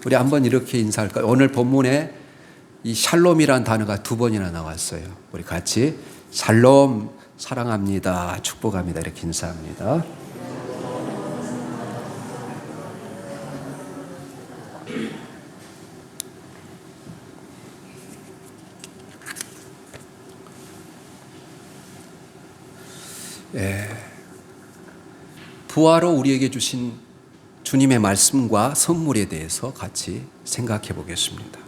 우리 한번 이렇게 인사할까요? 오늘 본문에 이 샬롬이라는 단어가 2번이나 나왔어요. 우리 같이 샬롬, 사랑합니다, 축복합니다 이렇게 인사합니다. 부활로 우리에게 주신 주님의 말씀과 선물에 대해서 같이 생각해 보겠습니다.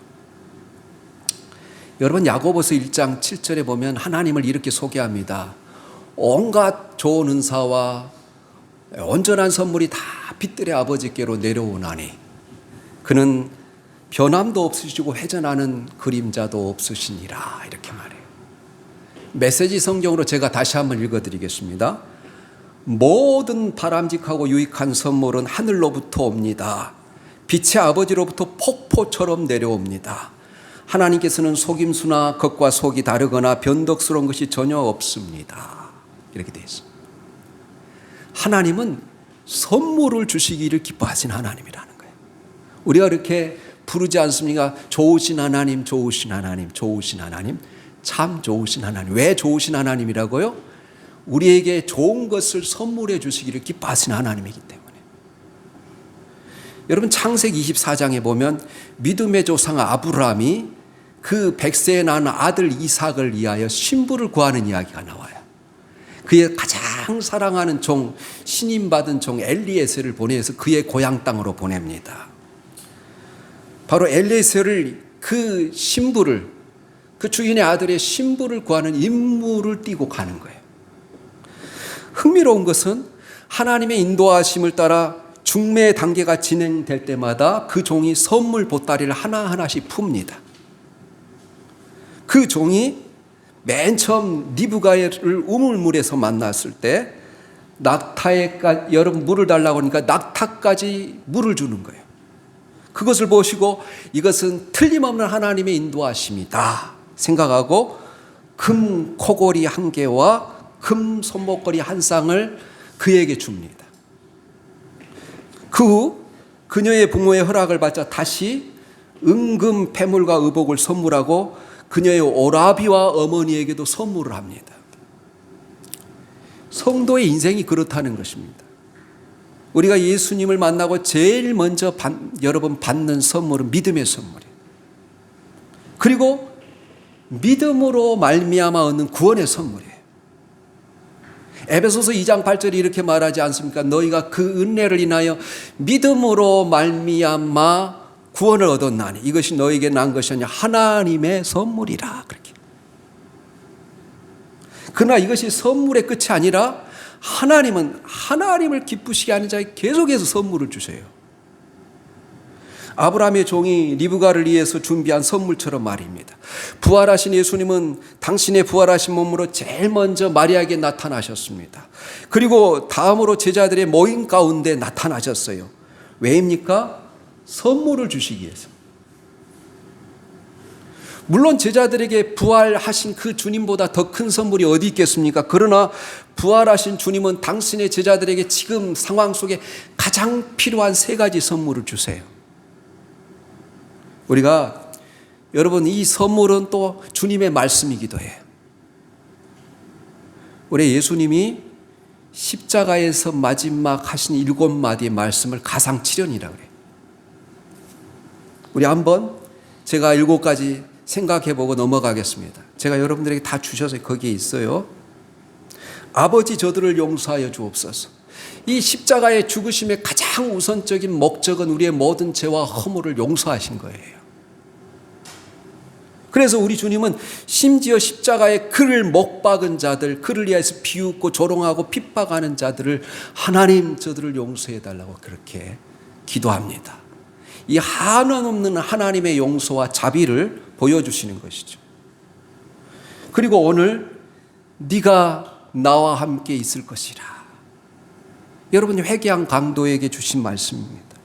여러분, 야고보서 1장 7절에 보면 하나님을 이렇게 소개합니다. 온갖 좋은 은사와 온전한 선물이 다 빛들의 아버지께로 내려오나니 그는 변함도 없으시고 회전하는 그림자도 없으시니라, 이렇게 말해요. 메시지 성경으로 제가 다시 한번 읽어드리겠습니다. 모든 바람직하고 유익한 선물은 하늘로부터 옵니다. 빛의 아버지로부터 폭포처럼 내려옵니다. 하나님께서는 속임수나 겉과 속이 다르거나 변덕스러운 것이 전혀 없습니다. 이렇게 되어 있습니다. 하나님은 선물을 주시기를 기뻐하신 하나님이라는 거예요. 우리가 이렇게 부르지 않습니까? 좋으신 하나님, 좋으신 하나님, 좋으신 하나님, 참 좋으신 하나님. 왜 좋으신 하나님이라고요? 우리에게 좋은 것을 선물해 주시기를 기뻐하신 하나님이기 때문에. 여러분, 창세기 24장에 보면 믿음의 조상 아브라함이 그 100세에 낳은 아들 이삭을 위하여 신부를 구하는 이야기가 나와요. 그의 가장 사랑하는 종, 신임받은 종 엘리에셀을 보내서 그의 고향 땅으로 보냅니다. 바로 엘리에셀을, 그 신부를, 그 주인의 아들의 신부를 구하는 임무를 띠고 가는 거예요. 흥미로운 것은 하나님의 인도하심을 따라 중매 단계가 진행될 때마다 그 종이 선물 보따리를 하나하나씩 풉니다. 그 종이 맨 처음 리브가를 우물물에서 만났을 때 낙타에까지, 여러분 물을 달라고 하니까 낙타까지 물을 주는 거예요. 그것을 보시고 이것은 틀림없는 하나님의 인도하심이다 생각하고 금 코골이 1개와 금 손목걸이 1쌍을 그에게 줍니다. 그 후 그녀의 부모의 허락을 받자 다시 은금 패물과 의복을 선물하고 그녀의 오라비와 어머니에게도 선물을 합니다. 성도의 인생이 그렇다는 것입니다. 우리가 예수님을 만나고 제일 먼저 여러분 받는 선물은 믿음의 선물이에요. 그리고 믿음으로 말미암아 얻는 구원의 선물이에요. 에베소서 2장 8절이 이렇게 말하지 않습니까? 너희가 그 은혜를 인하여 믿음으로 말미암아 구원을 얻었나니 이것이 너희에게 난 것이 아니라 하나님의 선물이라, 그렇게. 그러나 이것이 선물의 끝이 아니라 하나님은 하나님을 기쁘시게 하는 자에게 계속해서 선물을 주세요. 아브라함의 종이 리브가를 위해서 준비한 선물처럼 말입니다. 부활하신 예수님은 당신의 부활하신 몸으로 제일 먼저 마리아에게 나타나셨습니다. 그리고 다음으로 제자들의 모임 가운데 나타나셨어요. 왜입니까? 선물을 주시기 위해서. 물론 제자들에게 부활하신 그 주님보다 더 큰 선물이 어디 있겠습니까? 그러나 부활하신 주님은 당신의 제자들에게 지금 상황 속에 가장 필요한 3가지 선물을 주세요. 우리가, 여러분, 이 선물은 또 주님의 말씀이기도 해요. 우리 예수님이 십자가에서 마지막 하신 7마디의 말씀을 가상칠연이라고 그래요. 우리 한번 제가 7가지 생각해보고 넘어가겠습니다. 제가 여러분들에게 다 주셔서 거기에 있어요. 아버지, 저들을 용서하여 주옵소서. 이 십자가의 죽으심의 가장 우선적인 목적은 우리의 모든 죄와 허물을 용서하신 거예요. 그래서 우리 주님은 심지어 십자가에 그를 못 박은 자들, 그를 위해서 비웃고 조롱하고 핍박하는 자들을 하나님, 저들을 용서해 달라고 그렇게 기도합니다. 이 한없는 하나님의 용서와 자비를 보여주시는 것이죠. 그리고 오늘 네가 나와 함께 있을 것이라. 여러분이 회개한 강도에게 주신 말씀입니다.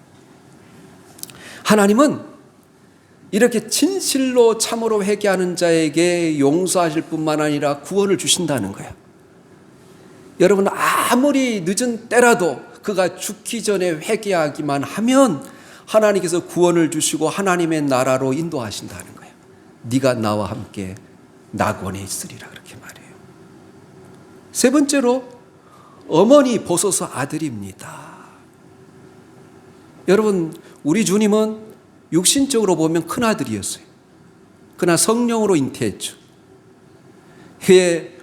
하나님은 이렇게 진실로 참으로 회개하는 자에게 용서하실 뿐만 아니라 구원을 주신다는 거예요. 여러분, 아무리 늦은 때라도 그가 죽기 전에 회개하기만 하면 하나님께서 구원을 주시고 하나님의 나라로 인도하신다는 거예요. 네가 나와 함께 낙원에 있으리라 그렇게 말해요. 세 번째로 어머니 보소서 아들입니다. 여러분, 우리 주님은 육신적으로 보면 큰아들이었어요. 그러나 성령으로 잉태했죠. 왜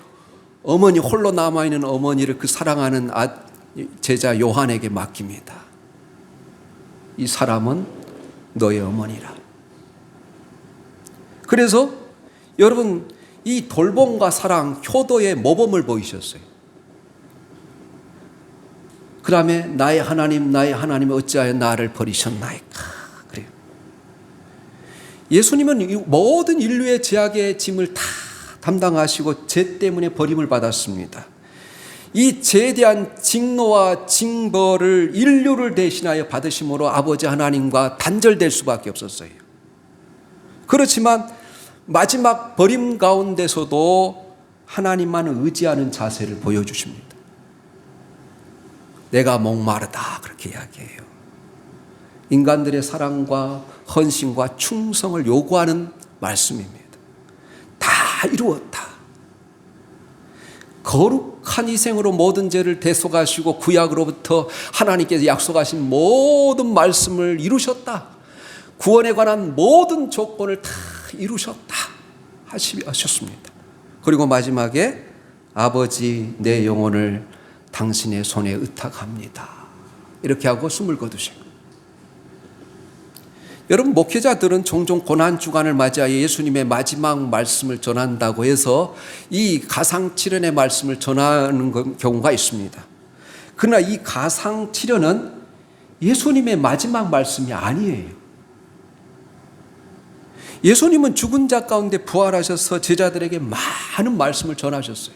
어머니 홀로 남아있는 어머니를 그 사랑하는 제자 요한에게 맡깁니다. 이 사람은 너의 어머니라. 그래서 여러분, 이 돌봄과 사랑, 효도의 모범을 보이셨어요. 그 다음에 나의 하나님 어찌하여 나를 버리셨나이까. 그래요. 예수님은 모든 인류의 죄악의 짐을 다 담당하시고 죄 때문에 버림을 받았습니다. 이 죄에 대한 징노와 징벌을 인류를 대신하여 받으심으로 아버지 하나님과 단절될 수밖에 없었어요. 그렇지만 마지막 버림 가운데서도 하나님만 의지하는 자세를 보여주십니다. 내가 목마르다 그렇게 이야기해요. 인간들의 사랑과 헌신과 충성을 요구하는 말씀입니다. 다 이루었다. 거룩한 희생으로 모든 죄를 대속하시고 구약으로부터 하나님께서 약속하신 모든 말씀을 이루셨다. 구원에 관한 모든 조건을 다 이루셨다 하셨습니다. 그리고 마지막에 아버지 내 영혼을 당신의 손에 의탁합니다. 이렇게 하고 숨을 거두시고. 여러분, 목회자들은 종종 고난주간을 맞이하여 예수님의 마지막 말씀을 전한다고 해서 이 가상칠연의 말씀을 전하는 경우가 있습니다. 그러나 이 가상칠연은 예수님의 마지막 말씀이 아니에요. 예수님은 죽은 자 가운데 부활하셔서 제자들에게 많은 말씀을 전하셨어요.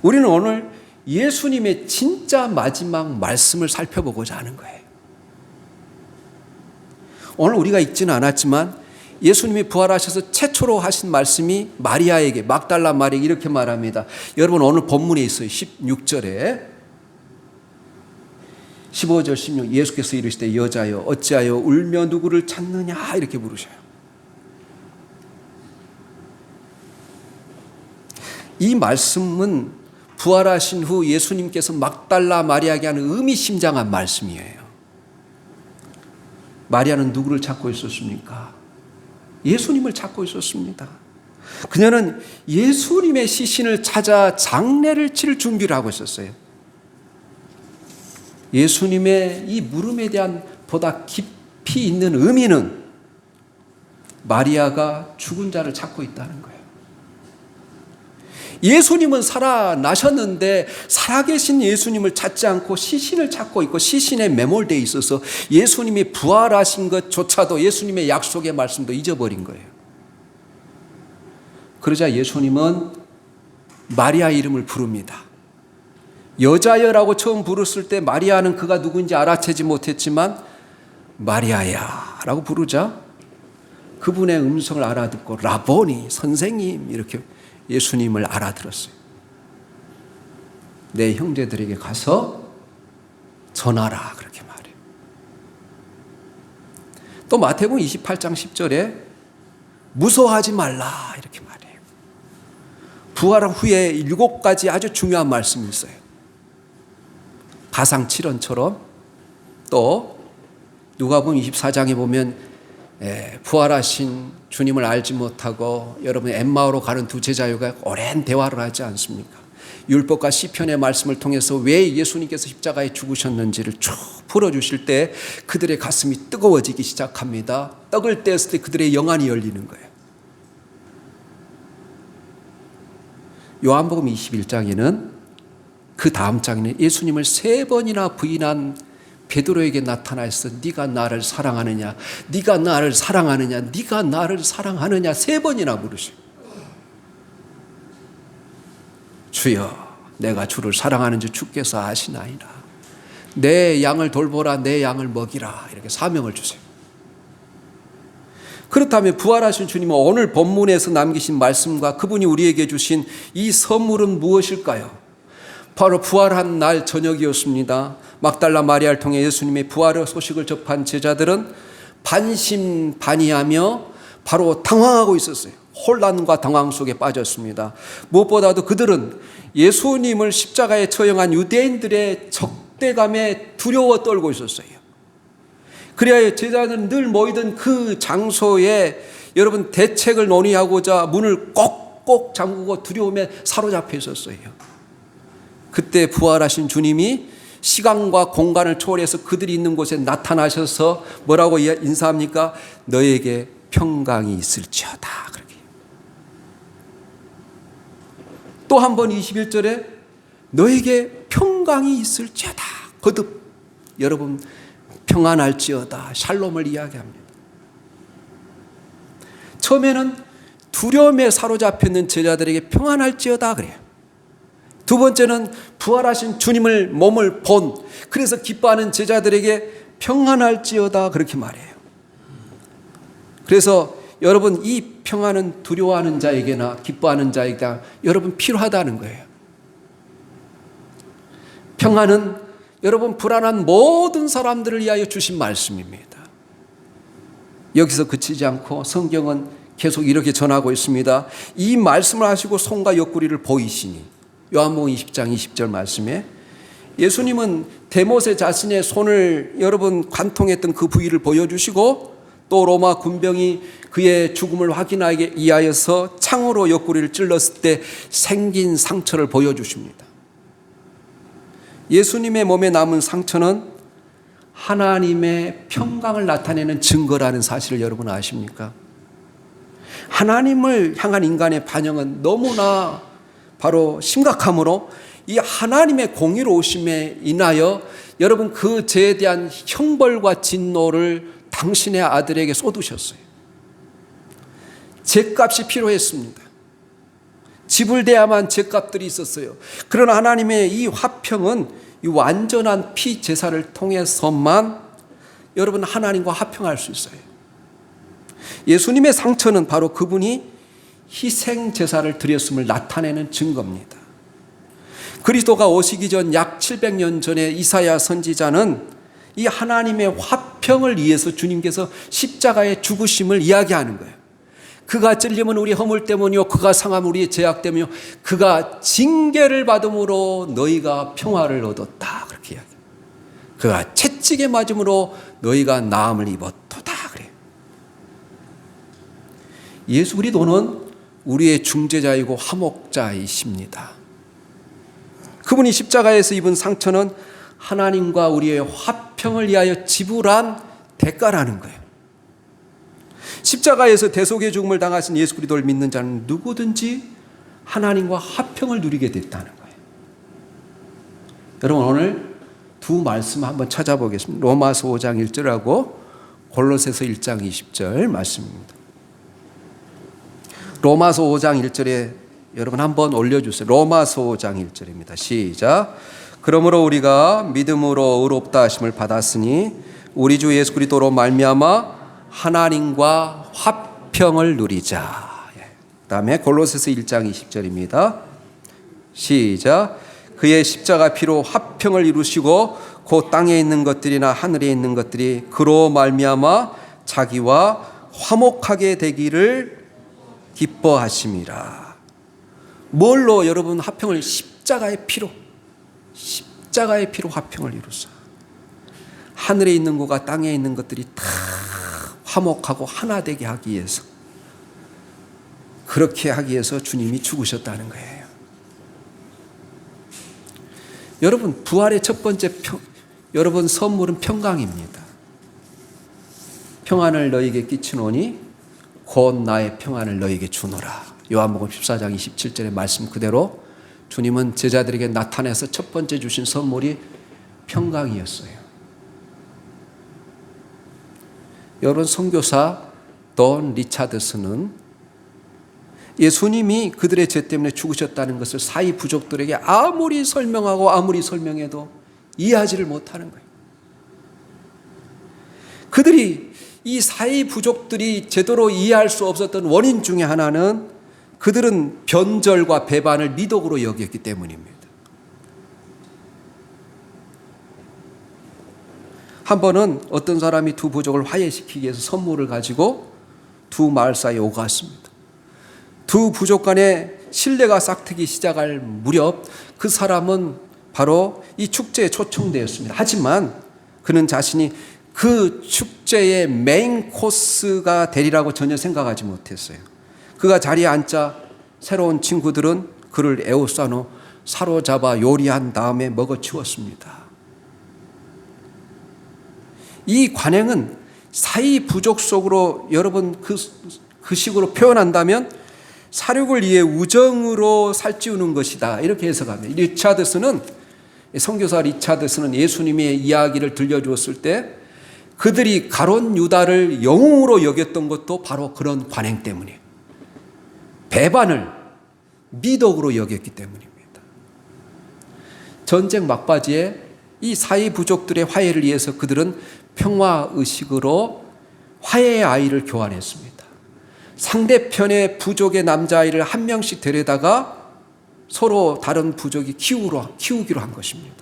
우리는 오늘 예수님의 진짜 마지막 말씀을 살펴보고자 하는 거예요. 오늘 우리가 읽지는 않았지만 예수님이 부활하셔서 최초로 하신 말씀이 마리아에게, 막달라 마리아에게 이렇게 말합니다. 여러분, 오늘 본문에 있어요. 16절에 15절 16 예수께서 이르시되 여자여 어찌하여 울며 누구를 찾느냐 이렇게 부르셔요. 이 말씀은 부활하신 후 예수님께서 막달라 마리아에게 하는 의미심장한 말씀이에요. 마리아는 누구를 찾고 있었습니까? 예수님을 찾고 있었습니다. 그녀는 예수님의 시신을 찾아 장례를 치를 준비를 하고 있었어요. 예수님의 이 물음에 대한 보다 깊이 있는 의미는 마리아가 죽은 자를 찾고 있다는 거예요. 예수님은 살아나셨는데 살아계신 예수님을 찾지 않고 시신을 찾고 있고 시신에 매몰되어 있어서 예수님이 부활하신 것조차도 예수님의 약속의 말씀도 잊어버린 거예요. 그러자 예수님은 마리아 이름을 부릅니다. 여자여라고 처음 부르실 때 마리아는 그가 누구인지 알아채지 못했지만 마리아야 라고 부르자 그분의 음성을 알아듣고 라보니 선생님 이렇게 예수님을 알아들었어요. 내 형제들에게 가서 전하라 그렇게 말해요. 또 마태복음 28장 10절에 무서워하지 말라 이렇게 말해요. 부활한 후에 7가지 아주 중요한 말씀이 있어요. 가상칠언처럼 또 누가복음 24장에 보면 부활하신 주님을 알지 못하고 여러분 엠마오로 가는 두 제자유가 오랜 대화를 하지 않습니까? 율법과 시편의 말씀을 통해서 왜 예수님께서 십자가에 죽으셨는지를 쭉 풀어주실 때 그들의 가슴이 뜨거워지기 시작합니다. 떡을 떼었을 때 그들의 영안이 열리는 거예요. 요한복음 21장에는 그 다음 장에는 예수님을 3번이나 부인한 베드로에게 나타나서 네가 나를 사랑하느냐, 네가 나를 사랑하느냐, 네가 나를 사랑하느냐 3번이나 부르셔. 주여, 내가 주를 사랑하는지 주께서 아시나이다. 내 양을 돌보라, 내 양을 먹이라 이렇게 사명을 주세요. 그렇다면 부활하신 주님은 오늘 본문에서 남기신 말씀과 그분이 우리에게 주신 이 선물은 무엇일까요? 바로 부활한 날 저녁이었습니다. 막달라 마리아를 통해 예수님의 부활의 소식을 접한 제자들은 반신반의하며 바로 당황하고 있었어요. 혼란과 당황 속에 빠졌습니다. 무엇보다도 그들은 예수님을 십자가에 처형한 유대인들의 적대감에 두려워 떨고 있었어요. 그래야 제자들은 늘 모이던 그 장소에 여러분 대책을 논의하고자 문을 꼭꼭 잠그고 두려움에 사로잡혀 있었어요. 그때 부활하신 주님이 시간과 공간을 초월해서 그들이 있는 곳에 나타나셔서 뭐라고 인사합니까? 너에게 평강이 있을지어다. 그렇게. 또 한 번 21절에 너에게 평강이 있을지어다. 거듭 여러분 평안할지어다. 샬롬을 이야기합니다. 처음에는 두려움에 사로잡혔는 제자들에게 평안할지어다 그래요. 두 번째는 부활하신 주님을 몸을 본 그래서 기뻐하는 제자들에게 평안할지어다 그렇게 말해요. 그래서 여러분 이 평안은 두려워하는 자에게나 기뻐하는 자에게나 여러분 필요하다는 거예요. 평안은 여러분 불안한 모든 사람들을 위하여 주신 말씀입니다. 여기서 그치지 않고 성경은 계속 이렇게 전하고 있습니다. 이 말씀을 하시고 손과 옆구리를 보이시니 요한복음 20장 20절 말씀에 예수님은 데못에 자신의 손을 여러분 관통했던 그 부위를 보여주시고 또 로마 군병이 그의 죽음을 확인하기 위하여서 창으로 옆구리를 찔렀을 때 생긴 상처를 보여주십니다. 예수님의 몸에 남은 상처는 하나님의 평강을 나타내는 증거라는 사실을 여러분 아십니까? 하나님을 향한 인간의 반영은 너무나 바로 심각하므로 이 하나님의 공의로우심에 인하여 여러분 그 죄에 대한 형벌과 진노를 당신의 아들에게 쏟으셨어요. 죄값이 필요했습니다. 지불돼야만 죄값들이 있었어요. 그러나 하나님의 이 화평은 이 완전한 피제사를 통해서만 여러분 하나님과 화평할 수 있어요. 예수님의 상처는 바로 그분이 희생제사를 드렸음을 나타내는 증거입니다. 그리스도가 오시기 전 약 700년 전에 이사야 선지자는 이 하나님의 화평을 위해서 주님께서 십자가의 죽으심을 이야기하는 거예요. 그가 찔림은 우리 허물 때문이요 그가 상함은 우리의 죄악 때문이요 그가 징계를 받음으로 너희가 평화를 얻었다 그렇게 이야기해요. 그가 채찍에 맞음으로 너희가 나음을 입었도다 그래요. 예수 그리스도는 우리의 중재자이고 화목자이십니다. 그분이 십자가에서 입은 상처는 하나님과 우리의 화평을 위하여 지불한 대가라는 거예요. 십자가에서 대속의 죽음을 당하신 예수 그리스도를 믿는 자는 누구든지 하나님과 화평을 누리게 됐다는 거예요. 여러분 오늘 두 말씀 한번 찾아보겠습니다. 로마서 5장 1절하고 골로새서 1장 20절 말씀입니다. 로마서 5장 1절에 여러분 한번 올려주세요. 로마서 5장 1절입니다. 시작. 그러므로 우리가 믿음으로 의롭다 하심을 받았으니 우리 주 예수 그리스도로 말미암아 하나님과 화평을 누리자. 그다음에 골로새서 1장 20절입니다. 시작. 그의 십자가 피로 화평을 이루시고 곧 땅에 있는 것들이나 하늘에 있는 것들이 그로 말미암아 자기와 화목하게 되기를 기뻐하심이라. 뭘로 여러분 화평을 십자가의 피로 화평을 이루사. 하늘에 있는 것과 땅에 있는 것들이 다 화목하고 하나 되게 하기 위해서 그렇게 하기 위해서 주님이 죽으셨다는 거예요. 여러분 부활의 첫 번째 여러분 선물은 평강입니다. 평안을 너에게 끼치노니 곧 나의 평안을 너에게 주노라. 요한복음 14장 27절의 말씀 그대로 주님은 제자들에게 나타내서 첫 번째 주신 선물이 평강이었어요. 여러분 선교사 돈 리차드슨은 예수님이 그들의 죄 때문에 죽으셨다는 것을 사이 부족들에게 아무리 설명하고 아무리 설명해도 이해하지를 못하는 거예요. 그들이 이 사이 부족들이 제대로 이해할 수 없었던 원인 중에 하나는 그들은 변절과 배반을 미덕으로 여겼기 때문입니다. 한 번은 어떤 사람이 두 부족을 화해시키기 위해서 선물을 가지고 두 마을 사이에 오갔습니다. 두 부족 간에 신뢰가 싹트기 시작할 무렵 그 사람은 바로 이 축제에 초청되었습니다. 하지만 그는 자신이 그 축제의 메인 코스가 되리라고 전혀 생각하지 못했어요. 그가 자리에 앉자 새로운 친구들은 그를 에워싸노 사로잡아 요리한 다음에 먹어치웠습니다. 이 관행은 사이 부족 속으로 여러분 그 식으로 표현한다면 사륙을 위해 우정으로 살찌우는 것이다, 이렇게 해석합니다. 선교사 리차드슨은 예수님의 이야기를 들려주었을 때 그들이 가룟 유다를 영웅으로 여겼던 것도 바로 그런 관행 때문이에요. 배반을 미덕으로 여겼기 때문입니다. 전쟁 막바지에 이 사이 부족들의 화해를 위해서 그들은 평화의식으로 화해의 아이를 교환했습니다. 상대편의 부족의 남자아이를 한 명씩 데려다가 서로 다른 부족이 키우기로 한 것입니다.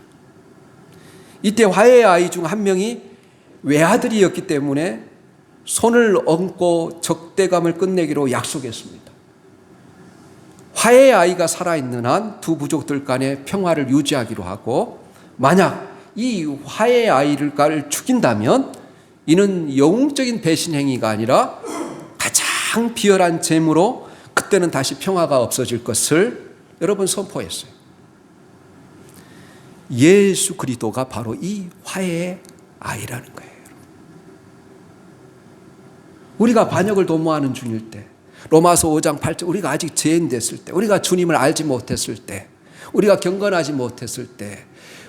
이때 화해의 아이 중 한 명이 외아들이었기 때문에 손을 얹고 적대감을 끝내기로 약속했습니다. 화해의 아이가 살아있는 한 두 부족들 간의 평화를 유지하기로 하고, 만약 이 화해의 아이를 죽인다면 이는 영웅적인 배신 행위가 아니라 가장 비열한 죄물로 그때는 다시 평화가 없어질 것을 여러분 선포했어요. 예수 그리스도가 바로 이 화해의 아이라는 거예요. 우리가 반역을 도모하는 중일 때, 로마서 5장 8절, 우리가 아직 죄인 됐을 때, 우리가 주님을 알지 못했을 때, 우리가 경건하지 못했을 때,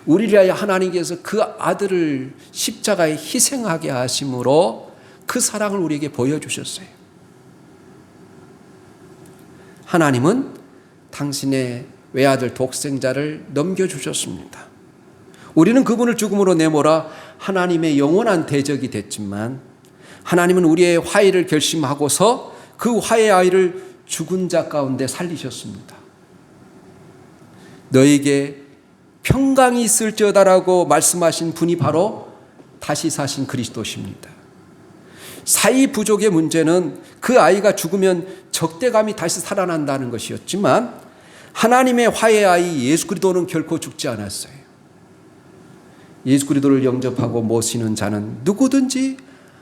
우리를 위하여 하나님께서 그 아들을 십자가에 희생하게 하심으로 그 사랑을 우리에게 보여주셨어요. 하나님은 당신의 외아들 독생자를 넘겨주셨습니다. 우리는 그분을 죽음으로 내몰아 하나님의 영원한 대적이 됐지만, 하나님은 우리의 화해를 결심하고서 그 화해의 아이를 죽은 자 가운데 살리셨습니다. 너에게 평강이 있을지어다라고 말씀하신 분이 바로 다시 사신 그리스도십니다. 사이 부족의 문제는 그 아이가 죽으면 적대감이 다시 살아난다는 것이었지만, 하나님의 화해의 아이 예수 그리스도는 결코 죽지 않았어요. 예수 그리스도를 영접하고 모시는 자는 누구든지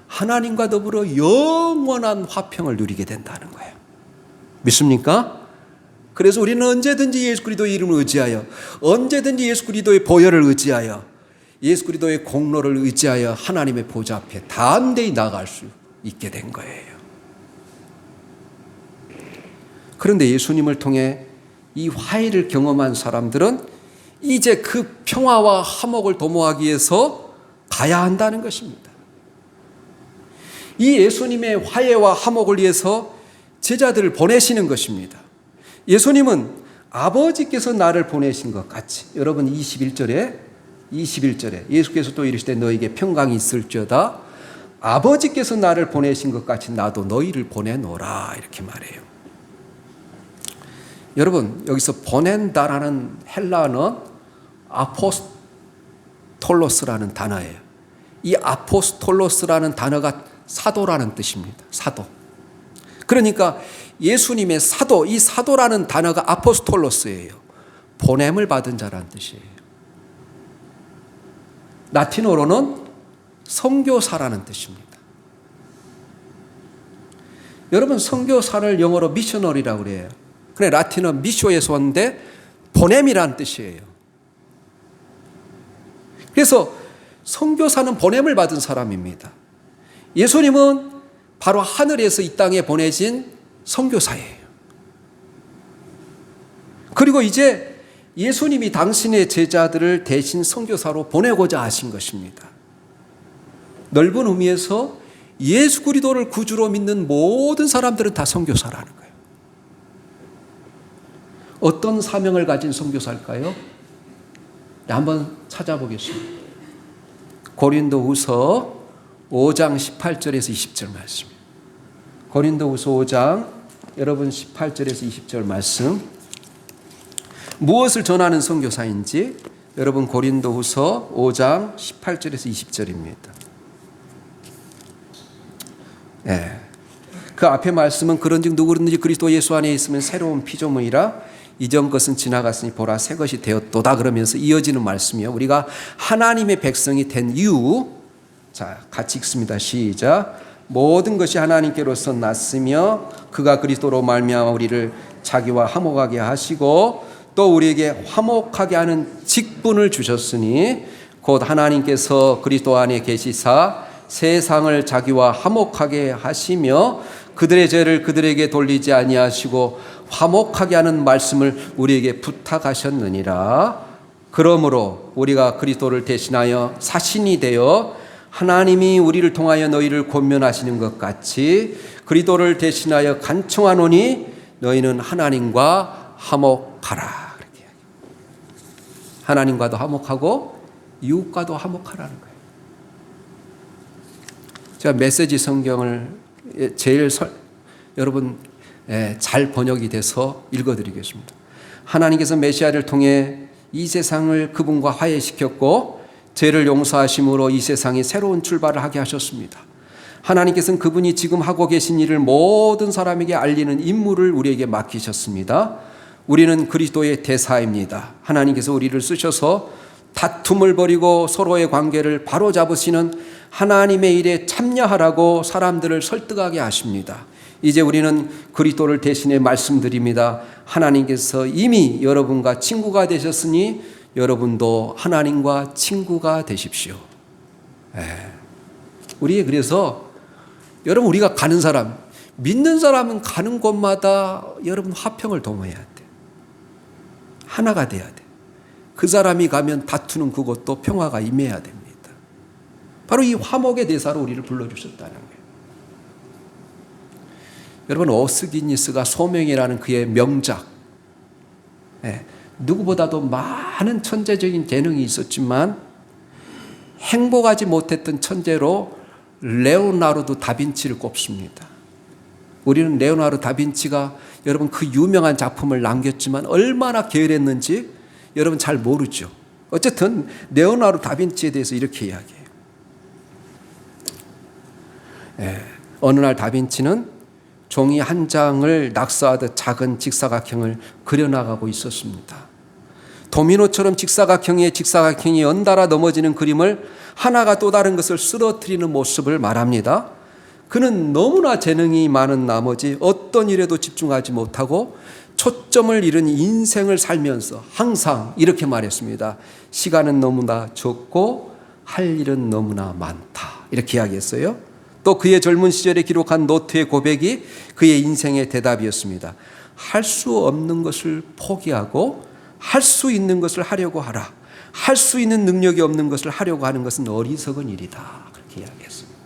하나님과 더불어 영원한 화평을 누리게 된다는 거예요. 믿습니까? 그래서 우리는 언제든지 예수 그리스도의 이름을 의지하여, 언제든지 예수 그리스도의 보혈을 의지하여, 예수 그리스도의 공로를 의지하여 하나님의 보좌 앞에 담대히 나아갈 수 있게 된 거예요. 그런데 예수님을 통해 이 화해를 경험한 사람들은 이제 그 평화와 화목을 도모하기 위해서 가야 한다는 것입니다. 이 예수님의 화해와 화목을 위해서 제자들을 보내시는 것입니다. 예수님은 아버지께서 나를 보내신 것 같이, 여러분 21절에 예수께서 또 이르시되 너에게 평강이 있을지어다, 아버지께서 나를 보내신 것 같이 나도 너희를 보내노라, 이렇게 말해요. 여러분, 여기서 보낸다라는 헬라어는 아포스톨로스라는 단어예요. 이 아포스톨로스라는 단어가 사도라는 뜻입니다. 사도. 그러니까 예수님의 사도, 이 사도라는 단어가 아포스톨로스예요. 보냄을 받은 자라는 뜻이에요. 라틴어로는 선교사라는 뜻입니다. 여러분, 선교사를 영어로 미셔너리라고 그래요. 그래, 라틴어 미쇼에서 왔는데 보냄이라는 뜻이에요. 그래서 선교사는 보냄을 받은 사람입니다. 예수님은 바로 하늘에서 이 땅에 보내진 선교사예요. 그리고 이제 예수님이 당신의 제자들을 대신 선교사로 보내고자 하신 것입니다. 넓은 의미에서 예수 그리스도를 구주로 믿는 모든 사람들은 다 선교사라는 거예요. 어떤 사명을 가진 선교사일까요? 한번 찾아보겠습니다. 고린도후서 5장 18절에서 20절 말씀. 고린도후서 5장 여러분 18절에서 20절 말씀. 무엇을 전하는 선교사인지 여러분 고린도후서 5장 18절에서 20절입니다. 예. 그 앞에 말씀은 그런즉 누구든지 그리스도 예수 안에 있으면 새로운 피조물이라 이전 것은 지나갔으니 보라 새 것이 되었도다 그러면서 이어지는 말씀이요. 우리가 하나님의 백성이 된 이유, 자 같이 읽습니다. 시작. 모든 것이 하나님께로서 났으며 그가 그리스도로 말미암아 우리를 자기와 화목하게 하시고 또 우리에게 화목하게 하는 직분을 주셨으니 곧 하나님께서 그리스도 안에 계시사 세상을 자기와 화목하게 하시며 그들의 죄를 그들에게 돌리지 아니하시고 화목하게 하는 말씀을 우리에게 부탁하셨느니라. 그러므로 우리가 그리스도를 대신하여 사신이 되어 하나님이 우리를 통하여 너희를 권면하시는 것 같이 그리스도를 대신하여 간청하노니 너희는 하나님과 화목하라. 그렇게 하나님과도 화목하고 이웃과도 화목하라는 거예요. 제가 메시지 성경을 제일 여러분 잘 번역이 돼서 읽어드리겠습니다. 하나님께서 메시아를 통해 이 세상을 그분과 화해시켰고 죄를 용서하심으로 이 세상이 새로운 출발을 하게 하셨습니다. 하나님께서는 그분이 지금 하고 계신 일을 모든 사람에게 알리는 임무를 우리에게 맡기셨습니다. 우리는 그리스도의 대사입니다. 하나님께서 우리를 쓰셔서 다툼을 버리고 서로의 관계를 바로잡으시는 하나님의 일에 참여하라고 사람들을 설득하게 하십니다. 이제 우리는 그리스도를 대신해 말씀드립니다. 하나님께서 이미 여러분과 친구가 되셨으니 여러분도 하나님과 친구가 되십시오. 우리 그래서 여러분 우리가 가는 사람, 믿는 사람은 가는 곳마다 여러분 화평을 도모해야 돼. 하나가 돼야 돼. 그 사람이 가면 다투는 그곳도 평화가 임해야 됩니다. 바로 이 화목의 대사로 우리를 불러주셨다는 거예요. 여러분 오스기니스가 소명이라는 그의 명작, 누구보다도 많은 천재적인 재능이 있었지만 행복하지 못했던 천재로 레오나르도 다빈치를 꼽습니다. 우리는 레오나르도 다빈치가 여러분 그 유명한 작품을 남겼지만 얼마나 게을했는지 여러분 잘 모르죠. 어쨌든 레오나르도 다빈치에 대해서 이렇게 이야기해요. 어느 날 다빈치는 종이 한 장을 낙서하듯 작은 직사각형을 그려나가고 있었습니다. 도미노처럼 직사각형이 연달아 넘어지는 그림을 하나가 또 다른 것을 쓰러뜨리는 모습을 말합니다. 그는 너무나 재능이 많은 나머지 어떤 일에도 집중하지 못하고 초점을 잃은 인생을 살면서 항상 이렇게 말했습니다. 시간은 너무나 적고 할 일은 너무나 많다. 이렇게 이야기했어요. 또 그의 젊은 시절에 기록한 노트의 고백이 그의 인생의 대답이었습니다. 할 수 없는 것을 포기하고 할 수 있는 것을 하려고 하라. 할 수 있는 능력이 없는 것을 하려고 하는 것은 어리석은 일이다. 그렇게 이야기했습니다.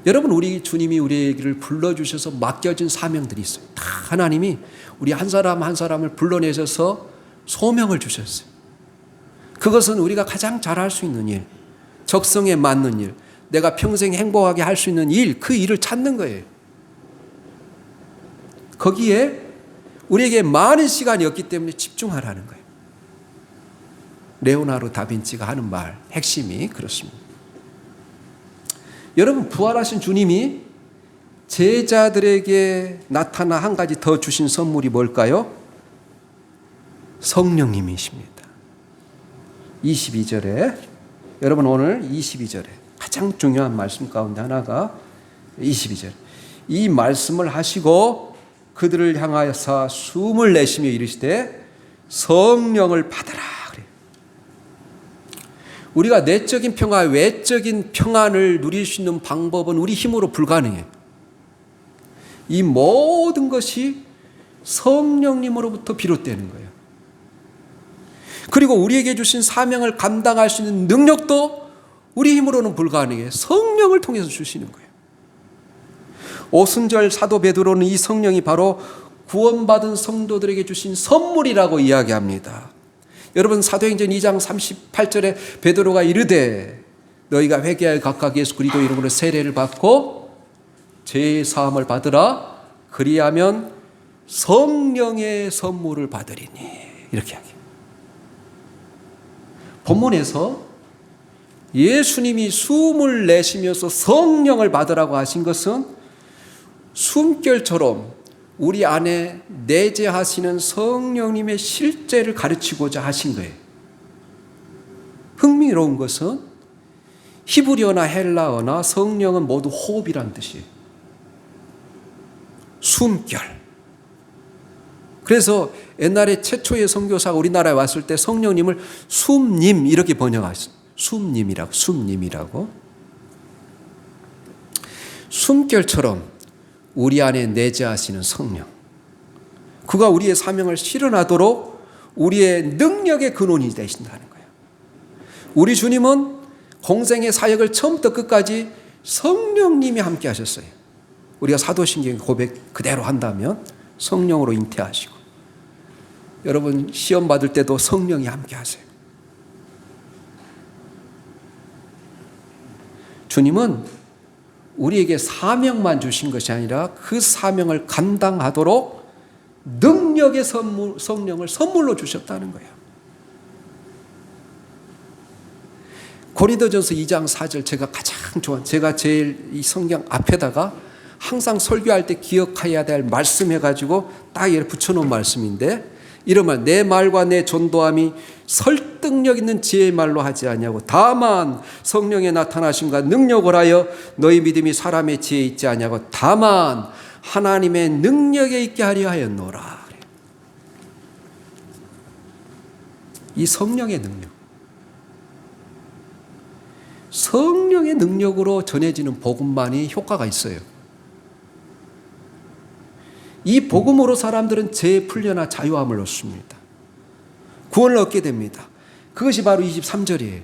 여러분 우리 주님이 우리를 불러주셔서 맡겨진 사명들이 있어요. 다 하나님이 우리 한 사람 한 사람을 불러내셔서 소명을 주셨어요. 그것은 우리가 가장 잘할 수 있는 일, 적성에 맞는 일, 내가 평생 행복하게 할 수 있는 일, 그 일을 찾는 거예요. 거기에 우리에게 많은 시간이 없기 때문에 집중하라는 거예요. 레오나르도 다빈치가 하는 말, 핵심이 그렇습니다. 여러분 부활하신 주님이 제자들에게 나타나 한 가지 더 주신 선물이 뭘까요? 성령님이십니다. 22절에 여러분 오늘 22절에 가장 중요한 말씀 가운데 하나가 22절. 이 말씀을 하시고 그들을 향하여서 숨을 내쉬며 이르시되 성령을 받으라 그래요. 우리가 내적인 평화, 외적인 평안을 누릴 수 있는 방법은 우리 힘으로 불가능해요. 이 모든 것이 성령님으로부터 비롯되는 거예요. 그리고 우리에게 주신 사명을 감당할 수 있는 능력도 우리 힘으로는 불가능해요. 성령을 통해서 주시는 거예요. 오순절 사도 베드로는 이 성령이 바로 구원받은 성도들에게 주신 선물이라고 이야기합니다. 여러분 사도행전 2장 38절에 베드로가 이르되 너희가 회개하여 각각 예수 그리스도 이름으로 세례를 받고 죄 사함을 받으라 그리하면 성령의 선물을 받으리니 이렇게 이야기해요. 본문에서 예수님이 숨을 내쉬면서 성령을 받으라고 하신 것은 숨결처럼 우리 안에 내재하시는 성령님의 실제를 가르치고자 하신 거예요. 흥미로운 것은 히브리어나 헬라어나 성령은 모두 호흡이란 뜻이에요. 숨결. 그래서 옛날에 최초의 선교사가 우리나라에 왔을 때 성령님을 숨님 이렇게 번역했어요. 숨님이라고. 숨결처럼 우리 안에 내재하시는 성령. 그가 우리의 사명을 실현하도록 우리의 능력의 근원이 되신다는 거예요. 우리 주님은 공생의 사역을 처음부터 끝까지 성령님이 함께 하셨어요. 우리가 사도신경 고백 그대로 한다면 성령으로 잉태하시고, 여러분 시험 받을 때도 성령이 함께 하세요. 주님은 우리에게 사명만 주신 것이 아니라 그 사명을 감당하도록 능력의 성령을 선물로 주셨다는 거예요. 고린도전서 2장 4절 제가 가장 제가 제일 이 성경 앞에다가 항상 설교할 때 기억해야 될 말씀 해가지고 딱 이렇게 붙여놓은 말씀인데, 이러면 내 말과 내 전도함이 설득력 있는 지혜의 말로 하지 아니하고 다만 성령의 나타나심과 능력을 하여 너희 믿음이 사람의 지혜에 있지 아니하고 다만 하나님의 능력에 있게 하려 하였노라. 이 성령의 능력, 성령의 능력으로 전해지는 복음만이 효과가 있어요. 이 복음으로 사람들은 죄의 풀려나 자유함을 얻습니다. 구원을 얻게 됩니다. 그것이 바로 23절이에요.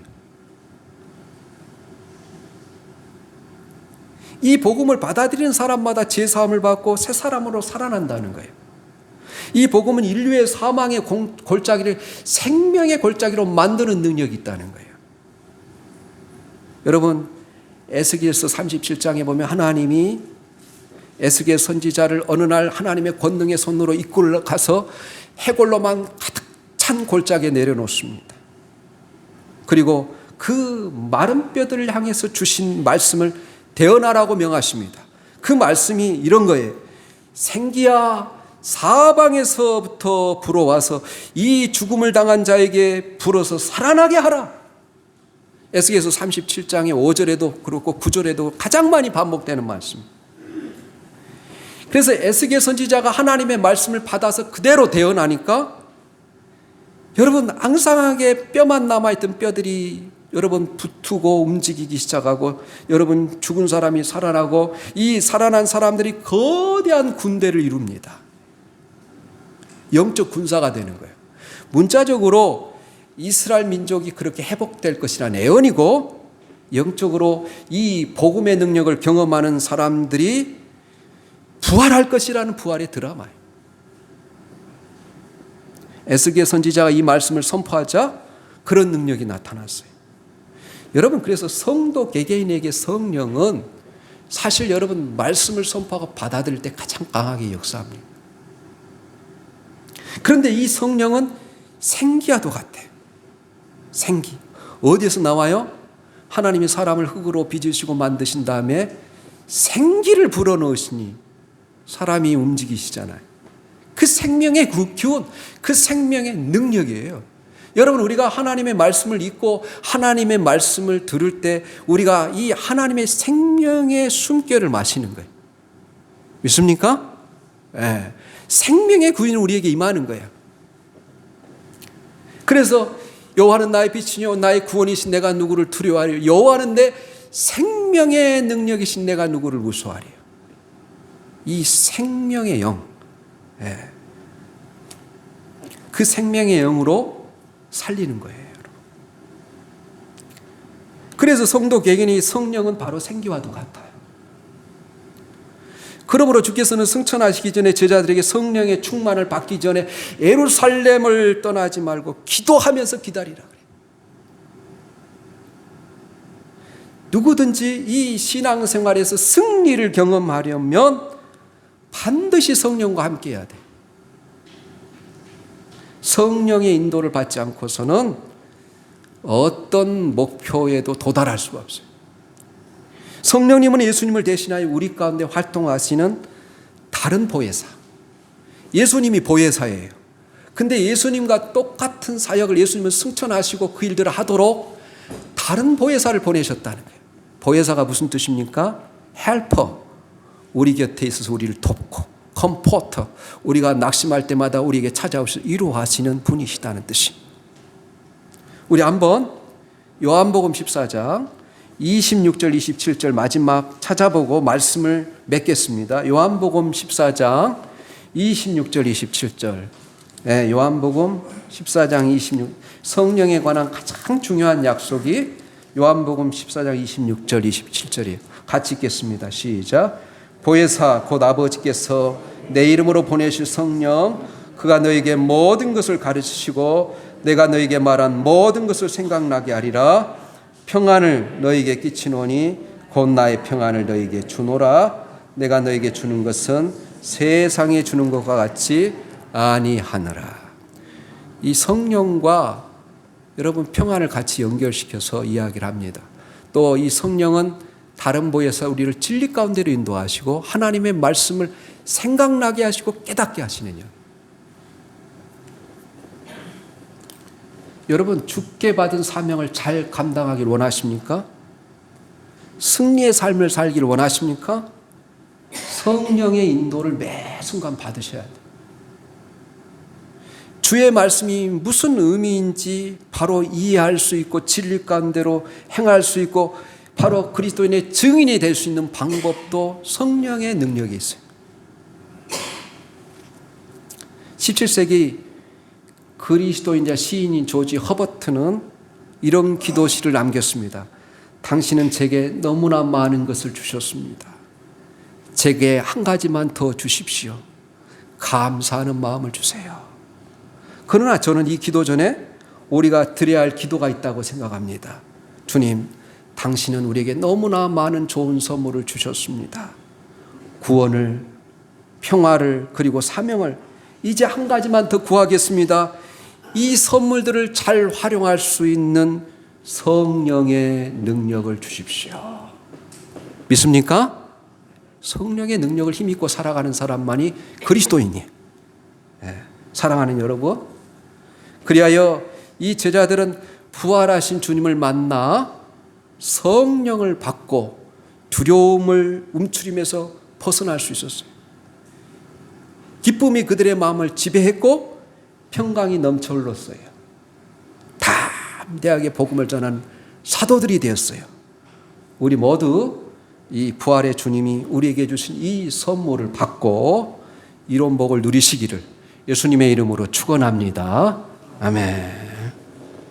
이 복음을 받아들이는 사람마다 죄사함을 받고 새 사람으로 살아난다는 거예요. 이 복음은 인류의 사망의 골짜기를 생명의 골짜기로 만드는 능력이 있다는 거예요. 여러분 에스겔서 37장에 보면 하나님이 에스겔 선지자를 어느 날 하나님의 권능의 손으로 이끌어 가서 해골로만 가득 찬 골짜기에 내려놓습니다. 그리고 그 마른 뼈들을 향해서 주신 말씀을 대언하라고 명하십니다. 그 말씀이 이런 거예요. 생기야 사방에서부터 불어와서 이 죽음을 당한 자에게 불어서 살아나게 하라. 에스겔서 37장의 5절에도 그렇고 9절에도 가장 많이 반복되는 말씀. 그래서 에스겔 선지자가 하나님의 말씀을 받아서 그대로 대언하니까 여러분 앙상하게 뼈만 남아있던 뼈들이 여러분 붙고 움직이기 시작하고, 여러분 죽은 사람이 살아나고, 이 살아난 사람들이 거대한 군대를 이룹니다. 영적 군사가 되는 거예요. 문자적으로 이스라엘 민족이 그렇게 회복될 것이라는 예언이고, 영적으로 이 복음의 능력을 경험하는 사람들이 부활할 것이라는 부활의 드라마예요. 에스겔 선지자가 이 말씀을 선포하자 그런 능력이 나타났어요. 여러분 그래서 성도 개개인에게 성령은 사실 여러분 말씀을 선포하고 받아들일 때 가장 강하게 역사합니다. 그런데 이 성령은 생기와도 같아요. 생기. 어디에서 나와요? 하나님이 사람을 흙으로 빚으시고 만드신 다음에 생기를 불어넣으시니 사람이 움직이시잖아요. 그 생명의 기운, 그 생명의 능력이에요. 여러분 우리가 하나님의 말씀을 읽고 하나님의 말씀을 들을 때 우리가 이 하나님의 생명의 숨결을 마시는 거예요. 믿습니까? 네. 생명의 구원이 우리에게 임하는 거예요. 그래서 여호와는 나의 빛이요 나의 구원이신 내가 누구를 두려워하리요. 여호와는 내 생명의 능력이신 내가 누구를 무서워하리요. 이 생명의 영, 그 생명의 영으로 살리는 거예요. 그래서 성도 개개인이 성령은 바로 생기와도 같아요. 그러므로 주께서는 승천하시기 전에 제자들에게 성령의 충만을 받기 전에 예루살렘을 떠나지 말고 기도하면서 기다리라 그래요. 누구든지 이 신앙생활에서 승리를 경험하려면 반드시 성령과 함께 해야 돼. 성령의 인도를 받지 않고서는 어떤 목표에도 도달할 수가 없어요. 성령님은 예수님을 대신하여 우리 가운데 활동하시는 다른 보혜사. 예수님이 보혜사예요. 근데 예수님과 똑같은 사역을 예수님은 승천하시고 그 일들을 하도록 다른 보혜사를 보내셨다는 거예요. 보혜사가 무슨 뜻입니까? 헬퍼. 우리 곁에 있어서 우리를 돕고, 컴포터. 우리가 낙심할 때마다 우리에게 찾아오셔서 위로하시는 분이시다는 뜻이. 우리 한번 요한복음 14장 26절 27절 마지막 찾아보고 말씀을 맺겠습니다. 요한복음 14장 26절 27절. 네, 요한복음 14장 26 성령에 관한 가장 중요한 약속이 요한복음 14장 26절 27절이에요. 같이 읽겠습니다. 시작. 보혜사 곧 아버지께서 내 이름으로 보내실 성령 그가 너에게 모든 것을 가르치시고 내가 너에게 말한 모든 것을 생각나게 하리라. 평안을 너에게 끼치노니 곧 나의 평안을 너에게 주노라. 내가 너에게 주는 것은 세상에 주는 것과 같이 아니하노라. 이 성령과 여러분 평안을 같이 연결시켜서 이야기를 합니다. 또 이 성령은 다른 보혜사 우리를 진리 가운데로 인도하시고 하나님의 말씀을 생각나게 하시고 깨닫게 하시느냐. 여러분 주께 받은 사명을 잘 감당하길 원하십니까? 승리의 삶을 살기를 원하십니까? 성령의 인도를 매 순간 받으셔야 돼요. 주의 말씀이 무슨 의미인지 바로 이해할 수 있고 진리 가운데로 행할 수 있고 바로 그리스도인의 증인이 될 수 있는 방법도 성령의 능력이 있어요. 17세기 그리스도인자 시인인 조지 허버트는 이런 기도시를 남겼습니다. 당신은 제게 너무나 많은 것을 주셨습니다. 제게 한 가지만 더 주십시오. 감사하는 마음을 주세요. 그러나 저는 이 기도 전에 우리가 드려야 할 기도가 있다고 생각합니다. 주님, 당신은 우리에게 너무나 많은 좋은 선물을 주셨습니다. 구원을, 평화를, 그리고 사명을 이제 한 가지만 더 구하겠습니다. 이 선물들을 잘 활용할 수 있는 성령의 능력을 주십시오. 믿습니까? 성령의 능력을 힘입고 살아가는 사람만이 그리스도인이에요. 사랑하는 여러분, 그리하여 이 제자들은 부활하신 주님을 만나 성령을 받고 두려움을 움츠리면서 벗어날 수 있었어요. 기쁨이 그들의 마음을 지배했고 평강이 넘쳐 흘렀어요. 담대하게 복음을 전하는 사도들이 되었어요. 우리 모두 이 부활의 주님이 우리에게 주신 이 선물을 받고 이런 복을 누리시기를 예수님의 이름으로 축원합니다. 아멘.